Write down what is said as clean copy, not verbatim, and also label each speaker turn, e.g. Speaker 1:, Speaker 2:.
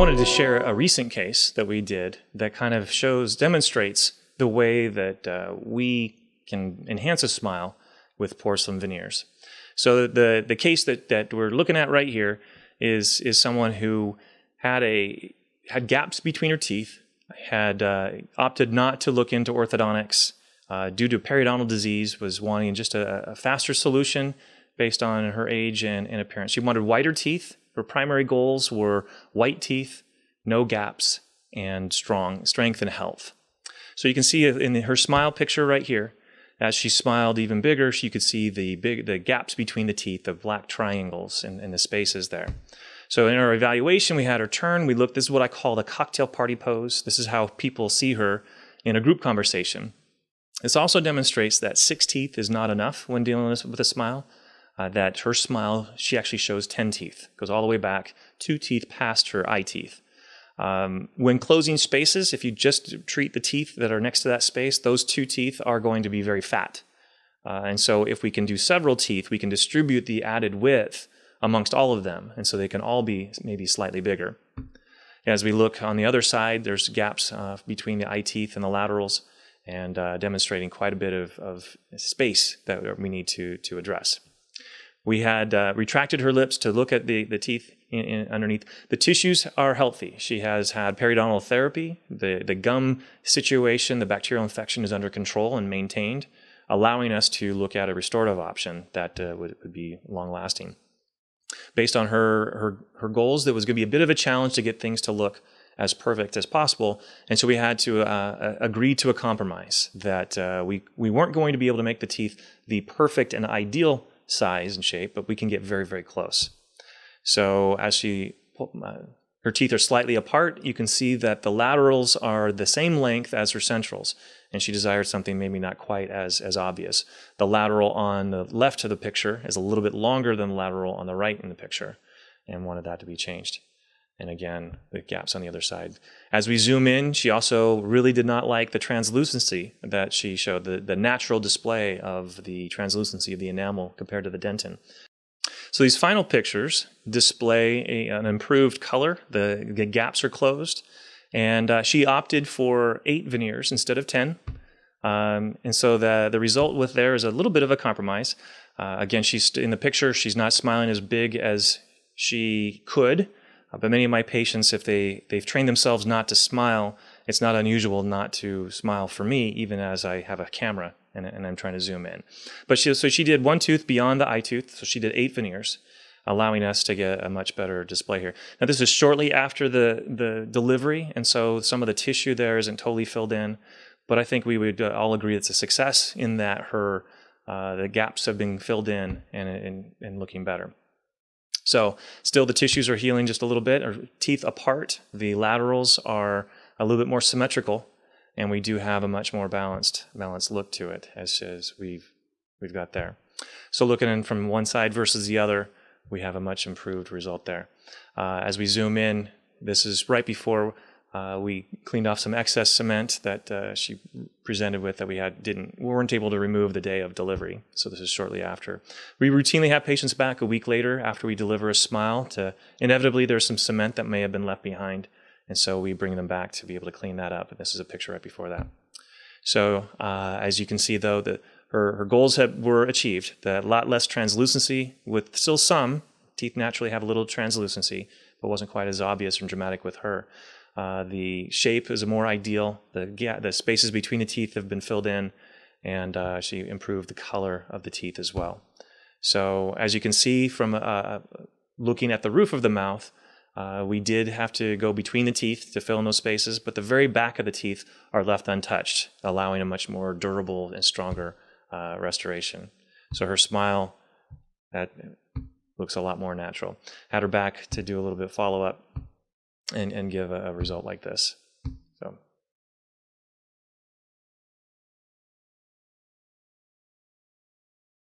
Speaker 1: wanted to share a recent case that we did that kind of demonstrates the way that we can enhance a smile with porcelain veneers. So the case that we're looking at right here is someone who had gaps between her teeth, had opted not to look into orthodontics due to periodontal disease, was wanting just a faster solution based on her age and appearance. She wanted whiter teeth. Her primary goals were white teeth, no gaps, and strength and health. So you can see in her smile picture right here, as she smiled even bigger, you could see the gaps between the teeth, the black triangles and the spaces there. So in our evaluation, we had her turn. This is what I call the cocktail party pose. This is how people see her in a group conversation. This also demonstrates that 6 teeth is not enough when dealing with a smile. That her smile, she actually shows 10 teeth, goes all the way back 2 teeth past her eye teeth. When closing spaces, if you just treat the teeth that are next to that space, those 2 teeth are going to be very fat. And so if we can do several teeth, we can distribute the added width amongst all of them, and so they can all be maybe slightly bigger. As we look on the other side, there's gaps between the eye teeth and the laterals, and demonstrating quite a bit of space that we need to address. We had retracted her lips to look at the teeth underneath. The tissues are healthy. She has had periodontal therapy. The gum situation, the bacterial infection is under control and maintained, allowing us to look at a restorative option that would be long-lasting. Based on her goals, there was going to be a bit of a challenge to get things to look as perfect as possible, and so we had to agree to a compromise that we weren't going to be able to make the teeth the perfect and ideal size and shape, but we can get very, very close. So as her teeth are slightly apart, you can see that the laterals are the same length as her centrals, and she desired something maybe not quite as obvious. The lateral on the left of the picture is a little bit longer than the lateral on the right in the picture, and wanted that to be changed. And again, the gaps on the other side. As we zoom in, she also really did not like the translucency that she showed, the natural display of the translucency of the enamel compared to the dentin. So these final pictures display an improved color. The gaps are closed. And she opted for 8 veneers instead of 10. And so the result with there is a little bit of a compromise. Again, in the picture, she's not smiling as big as she could. But many of my patients, if they've trained themselves not to smile, it's not unusual not to smile for me, even as I have a camera and I'm trying to zoom in. But she did 1 tooth beyond the eye tooth, so she did 8 veneers, allowing us to get a much better display here. Now this is shortly after the delivery, and so some of the tissue there isn't totally filled in, but I think we would all agree it's a success in that the gaps have been filled in and looking better. So still the tissues are healing just a little bit, or teeth apart. The laterals are a little bit more symmetrical, and we do have a much more balanced look to it as we've got there. So looking in from one side versus the other, we have a much improved result there. As we zoom in, this is right before we cleaned off some excess cement that she presented with that we weren't able to remove the day of delivery. So this is shortly after. We routinely have patients back a week later after we deliver a smile. Inevitably, there's some cement that may have been left behind, and so we bring them back to be able to clean that up. And this is a picture right before that. So as you can see, though, her goals were achieved. A lot less translucency, with still some. Teeth naturally have a little translucency, but wasn't quite as obvious and dramatic with her. The shape is more ideal. The spaces between the teeth have been filled in, and she improved the color of the teeth as well. So as you can see from looking at the roof of the mouth, we did have to go between the teeth to fill in those spaces, but the very back of the teeth are left untouched, allowing a much more durable and stronger restoration. So her smile looks a lot more natural. Had her back to do a little bit of follow-up and give a result like this.